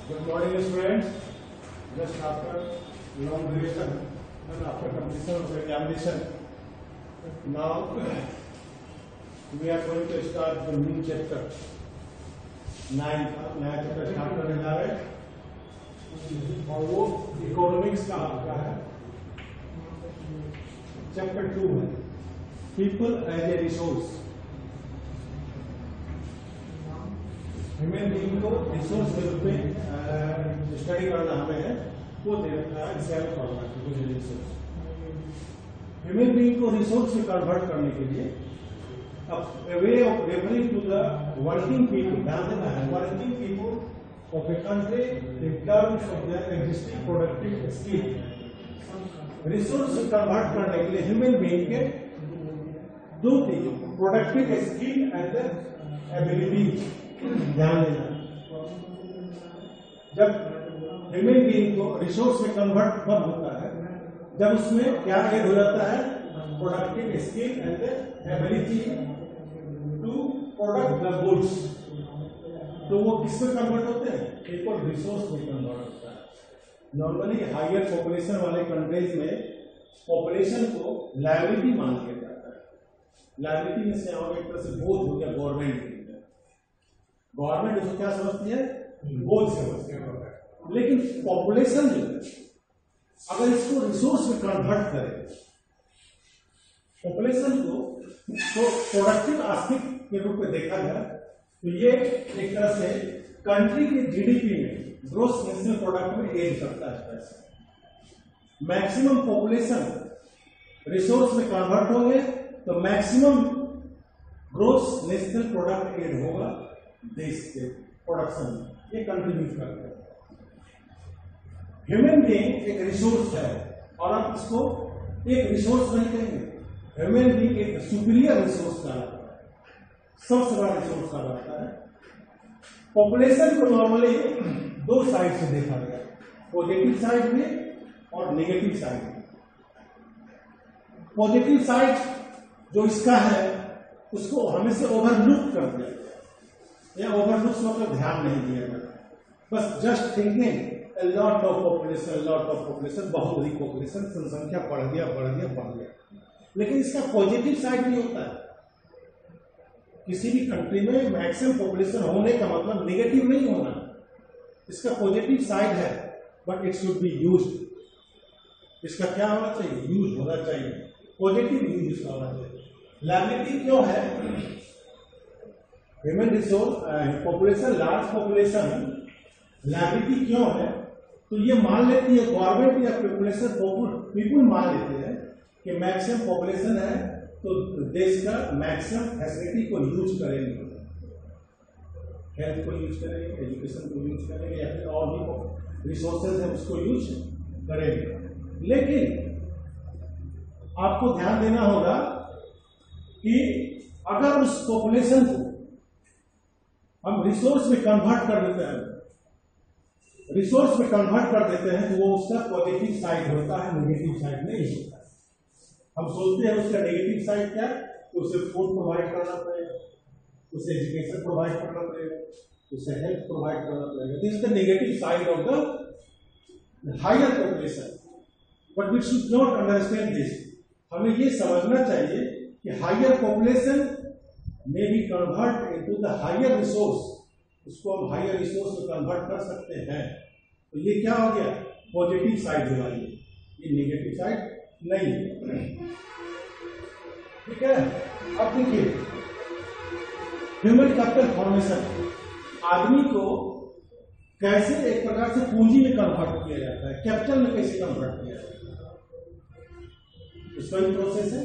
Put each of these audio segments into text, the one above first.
Good morning, students. Just after long duration and after completion of examination, now we are going to start the new chapter. नया chapter start करने जा रहे हैं और वो economics का आपका है चैप्टर 2 है people as a resource. Human being को रिसोर्स के रूप में स्टडी करना हमें है वो दे रखा है इसे हमें पढ़ना है। रिसोर्स ह्यूमन बीइंग को रिसोर्स में कन्वर्ट करने के लिए a way of referring to the working people, ध्यान देना है working people of a country in terms of their existing productive skill। Resource से कन्वर्ट करने के लिए ह्यूमन बीइंग के दो चीज प्रोडक्टिव स्किल एंड एबिलिटी ध्यान देना। जब ह्यूमन बीइंग को रिसोर्स में कन्वर्ट कब होता है जब उसमें क्या ऐड हो जाता है productive skill and ability to product the goods. तो वो किसमें कन्वर्ट होते हैं एक और रिसोर्स में कन्वर्ट होता है। नॉर्मली हायर पॉपुलेशन वाले कंट्रीज में पॉपुलेशन को लायबिलिटी मान लिया जाता है। लायबिलिटी में से एक तरह से बोझ हो गया गवर्नमेंट की। गवर्नमेंट उसको क्या समझती है बोझ समझती है। लेकिन पॉपुलेशन जो है अगर इसको रिसोर्स में कन्वर्ट करे पॉपुलेशन को तो प्रोडक्टिव आस्पेक्ट के रूप में देखा जाए तो ये एक तरह से कंट्री के जीडीपी में ग्रोस नेशनल प्रोडक्ट में एड करता है पैसा। मैक्सिमम पॉपुलेशन रिसोर्स में कन्वर्ट होंगे तो maximum gross national product add होगा देश के प्रोडक्शन में। ये कंट्रीब्यूट करते हैं। ह्यूमन बीइंग एक रिसोर्स है और आप इसको एक रिसोर्स नहीं कहेंगे। ह्यूमन बीइंग एक सुपीरियर रिसोर्स का सबसे बड़ा रिसोर्स का रहता है। पॉपुलेशन को नॉर्मली दो साइड से देखा गया पॉजिटिव साइड में और नेगेटिव साइड में। पॉजिटिव साइड जो इसका है उसको हमेशा ओवरलुक कर दिया गया या ओवरलुक मतलब ध्यान नहीं दिया गया। बस just thinking lot of population बहुत अधिक पॉपुलेशन जनसंख्या बढ़ गया। लेकिन इसका पॉजिटिव साइड भी होता है। किसी भी कंट्री में मैक्सिमम पॉपुलेशन होने का मतलब नेगेटिव नहीं होना। इसका पॉजिटिव साइड है but it should be used. इसका क्या होना चाहिए यूज होना चाहिए पॉजिटिव यूज इसका होना चाहिए। लायबिलिटी क्यों है human resource population large population liability क्यों है तो ये मान लेती है गवर्नमेंट या पॉपुलेशन पीपुल मान लेते हैं कि मैक्सिमम पॉपुलेशन है तो देश का मैक्सिमम फैसिलिटी को यूज करेंगे। हेल्थ को यूज करेंगे एजुकेशन को यूज करेंगे या फिर और भी रिसोर्सेज है उसको यूज करेंगे। लेकिन आपको ध्यान देना होगा कि अगर उस पॉपुलेशन को हम रिसोर्स में कन्वर्ट कर देते हैं तो वो उसका पॉजिटिव साइड होता है नेगेटिव साइड नहीं होता है। हम सोचते हैं उसका नेगेटिव साइड क्या है तो उसे फूड प्रोवाइड करना पड़ेगा उसे एजुकेशन प्रोवाइड करना पड़ेगा उसे हेल्थ प्रोवाइड करना पड़ेगा। This is the negative side of the higher population but we should not understand this. हमें ये समझना चाहिए कि हायर पॉपुलेशन में be convert into the higher resource. उसको हम हायर रिसोर्स में कन्वर्ट कर सकते हैं। तो ये क्या हो गया पॉजिटिव साइड होगा ये नेगेटिव साइड नहीं। ठीक है। अब देखिए ह्यूमन कैपिटल फॉर्मेशन आदमी को कैसे एक प्रकार से पूंजी में कन्वर्ट किया जाता है कैपिटल में कैसे कन्वर्ट किया जाता है इसका भी प्रोसेस है।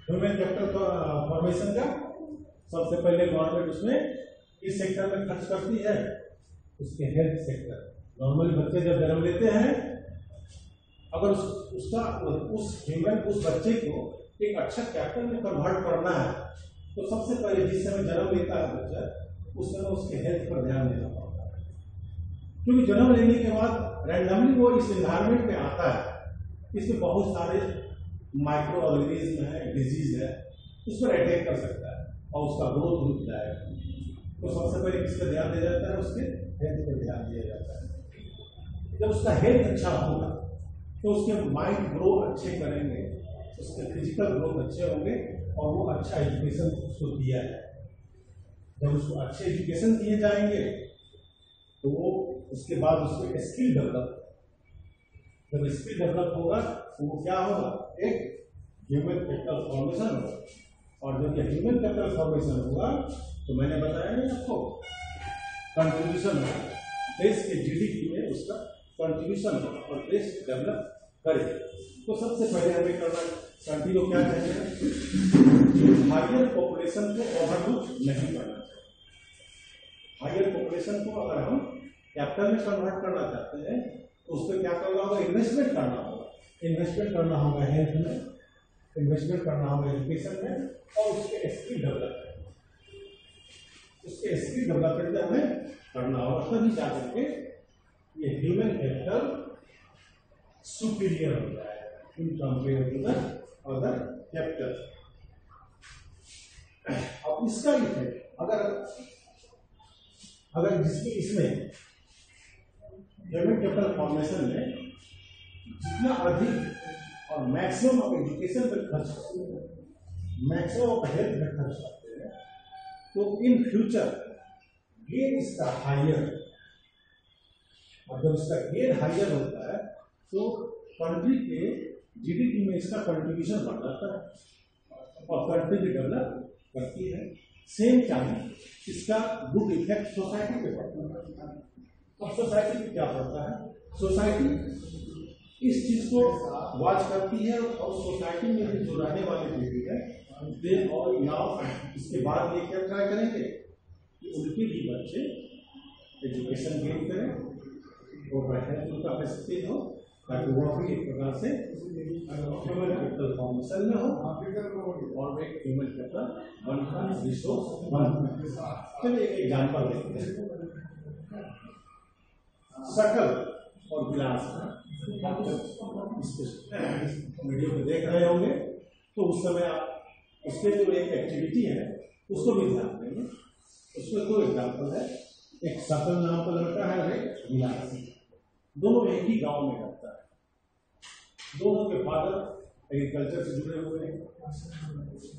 ह्यूमन कैपिटल फॉर्मेशन का सबसे पहले गवर्नमेंट उसमें इस सेक्टर में खर्च करती है उसके हेल्थ सेक्टर। नॉर्मली बच्चे जब जन्म लेते हैं अगर उस बच्चे को एक अच्छा कैपिटल में कन्वर्ट करना है तो सबसे पहले जिस समय जन्म लेता है बच्चा उस समय उसके हेल्थ पर ध्यान देना पड़ता है। क्योंकि जन्म लेने के बाद रैंडमली वो इस एनवायरमेंट में आता है इसमें बहुत सारे माइक्रो ऑर्गेनिज्म है डिजीज है उस पर अटैक कर सकता है और उसका ग्रोथ रुक जाएगा। तो सबसे पहले किस पर ध्यान दिया जाता है उसके हेल्थ पर ध्यान ध्यान दिया जाता है। जब उसका हेल्थ अच्छा होगा तो उसके माइंड ग्रो अच्छे करेंगे, उसके फिजिकल ग्रोथ अच्छे होंगे और वो अच्छा एजुकेशन उसको दिया जाए। जब उसको अच्छे एजुकेशन दिए जाएंगे तो वो उसके बाद उसको स्किल डेवलप, जब स्किल डेवलप होगा तो वो क्या होगा, एक ह्यूमन कैपिटल फॉर्मेशन होगा। और जब ये ह्यूमन कैपिटल फॉर्मेशन हुआ तो मैंने बताया नहीं आपको, कंट्रीब्यूशन होगा, देश के जीडीपी में उसका कंट्रीब्यूशन होगा और देश डेवलप करे। तो सबसे पहले हमें करना, कंट्री को क्या चाहिए, हायर पॉपुलेशन को ओवरलुक नहीं करना चाहिए। हायर पॉपुलेशन को अगर हम कैपिटल में कन्वर्ट करना चाहते हैं तो उस पर क्या करना होगा, इन्वेस्टमेंट करना होगा। इन्वेस्टमेंट करना होगा हेल्थ में, इन्वेस्टमेंट करना होगा एजुकेशन में और उसके स्किल डेवलपमेंट, उसके स्किल डेवलपमेंट हमें करना होगा, तभी जाकर के ये ह्यूमन कैपिटल सुपीरियर हो जाएगा in compare to the other capital. अब इसका इफेक्ट अगर जिसकी इसमें ह्यूमन कैपिटल फॉर्मेशन में जितना अधिक और मैक्सिमम ऑफ एजुकेशन पर खर्च करते हैं, मैक्सिमम ऑफ हेल्थ पर खर्च करते हैं, तो इन फ्यूचर गेन इसका हायर, और जब इसका गेन हायर होता है तो कंट्री के जीडीपी में इसका कंट्रीब्यूशन बढ़ जाता है और कंट्री भी डेवलप करती है। सेम टाइम इसका गुड इफेक्ट सोसाइटी पे पड़ता है। अब सोसाइटी पे क्या पड़ता है, सोसाइटी इस चीज को वॉच करती है और सोसाइटी में भी जो रहने वाले पीढ़ी है दे और नाउ इसके बाद ये क्या ट्राई करेंगे कि उनके भी बच्चे एजुकेशन गेन करें और हेल्थ उनका कैपेसिटी हो, ताकि वो भी एक प्रकार से ह्यूमन कैपिटल फॉर्मेशन में हो और एक ह्यूमन कैपिटल बनकर रिसोर्स बन। चलिए एक एग्जांपल देखते हैं, शकल और गिलास। आप जब इस वीडियो को देख रहे होंगे तो उस समय आप उसके जो एक एक्टिविटी है उसको भी ध्यान देंगे। उसमें दो एग्जांपल है, एक शकल नाम का लड़का है और एक गिलास, दोनों एक ही गांव में रहता है, दोनों के फादर एग्रीकल्चर से जुड़े हुए हैं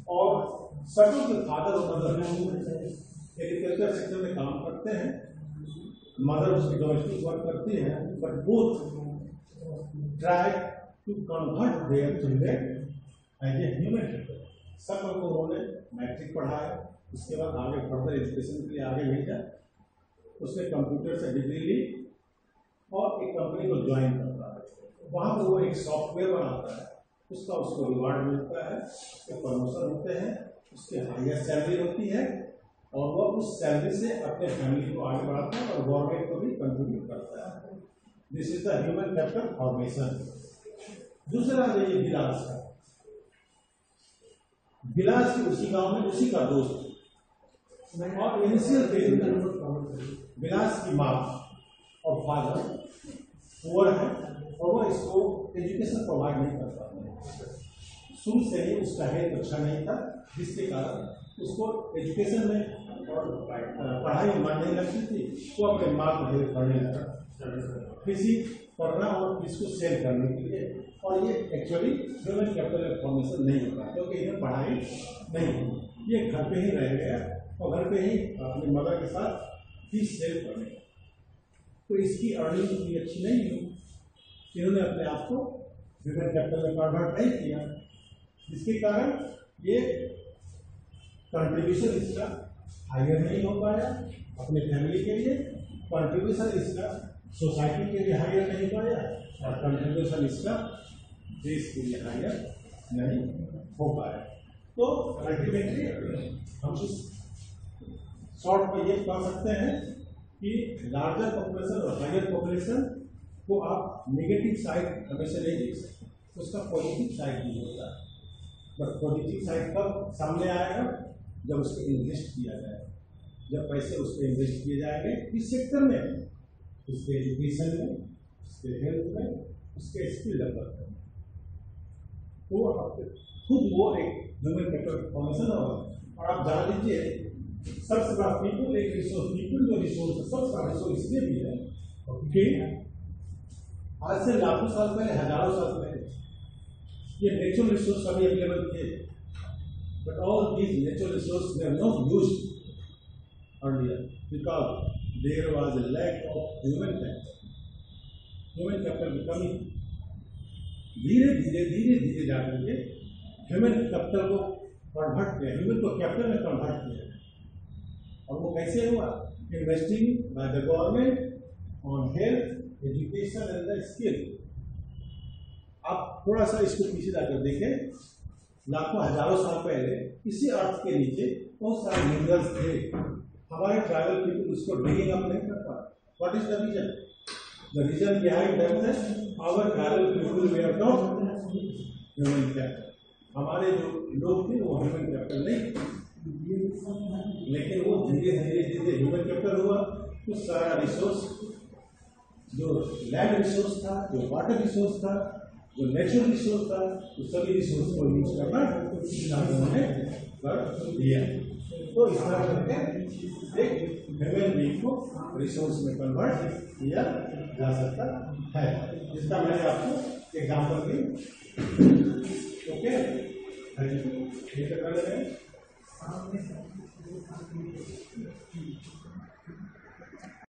और शकल के फादर और मदर एग्रीकल्चर सेक्टर में काम करते हैं, मदर उसकी डोमेस्टिक वर्क करती है, but both try to convert their children as a human. शकल को उन्होंने मैट्रिक पढ़ाया, उसके बाद आगे फर्दर एजुकेशन के लिए आगे भेजा, उसने कंप्यूटर से डिग्री ली और एक कंपनी को ज्वाइन करता है। वहाँ पर वो एक सॉफ्टवेयर बनाता है, उसको रिवार्ड मिलता है, उसके प्रमोशन होते हैं, उसके हाईएस्ट सैलरी होती है और वह उस सैलरी से अपने फैमिली को आगे बढ़ाता है और गवर्नमेंट को भी कंट्रीब्यूट करता है। This is the human capital formation. दूसरा है ये गिलास का, गिलास के उसी गांव में उसी का दोस्त और इनिशियल फेज में गिलास की माँ और फादर पुअर है और वो इसको एजुकेशन प्रोवाइड नहीं कर पाते। शुरू से ही उसका हेल्थ अच्छा नहीं था, जिसके कारण उसको एजुकेशन में और पढ़ाई में मन नहीं लगती थी। वो अपने माँ को हेल्प करने लगा किसी करना और किसको सेल करने के लिए, और ये एक्चुअली ह्यूमन कैपिटल फॉर्मेशन नहीं होता क्योंकि इन्हें पढ़ाई नहीं हुई। ये घर पे ही रह गया और घर पे ही अपनी मदर के साथ फीस सेव करने, तो इसकी अर्निंग इतनी अच्छी नहीं हुई, इन्होंने अपने आप को ह्यूमन कैपिटल में कन्वर्ट नहीं किया, जिसके कारण ये कंट्रीब्यूशन इसका हायर नहीं हो पाया अपने फैमिली के लिए, कंट्रीब्यूशन इसका सोसाइटी के लिए हायर नहीं पाया और कंट्रीब्यूशन इसका देश के लिए हायर नहीं हो पाया। तो अल्टीमेटली हम इस शॉर्ट में ये कह सकते हैं कि लार्जर पॉपुलेशन और हायर पॉपुलेशन को आप नेगेटिव साइड हमेशा नहीं देख सकते, उसका पॉजिटिव साइड भी होता है। बट पॉजिटिव साइड कब सामने आएगा, जब उसको इन्वेस्ट किया जाएगा, जब पैसे उस पर इन्वेस्ट किए जाएंगे किस सेक्टर में, उसके एजुकेशन में, उसके हेल्थ में, उसके स्किल डेवलपमेंट में, तो खुद वो एक ह्यूमन कैपिटल फॉर्मेशन होगा। और आप जान लीजिए सबसे बड़ा पीपल एक रिसोर्स, पीपल जो रिसोर्स है सबसे बड़ा रिसोर्स इसलिए भी है कि आज से लाखों साल पहले, हजारों साल पहले ये नेचुरल रिसोर्स अभी अवेलेबल थे, but all these natural resource they are not used earlier because there was a lack of human capital की कमी। धीरे धीरे जाकर के ह्यूमन कैपिटल को कन्वर्ट किया, ह्यूमन को कैपिटल में कन्वर्ट किया, और वो कैसे हुआ? Investing by the government on health, education and the skill. आप थोड़ा सा इसको पीछे जाकर देखें, लाखों हजारों साल पहले इसी अर्थ के नीचे बहुत सारे मिनरल्स थे, हमारे ट्राइबल पीपल उसको डिगिंग अप नहीं कर पाए। What is the reason? The reason behind that is our tribal people they are not human capital. हमारे जो लोग थे वो ह्यूमन कैपिटल नहीं, लेकिन वो धीरे धीरे ह्यूमन कैपिटल हुआ। तो सारा रिसोर्स, जो लैंड रिसोर्स था, जो वाटर रिसोर्स था, जो नेचुरल रिसोर्स था, तो सभी रिसोर्स को यूज करना उन्होंने कर दिया। तो इस तरह करके एक ह्यूमन बीइंग को रिसोर्स में कन्वर्ट किया जा सकता है, जिसका मैंने आपको एग्जाम्पल दी। ओके, ठीक है।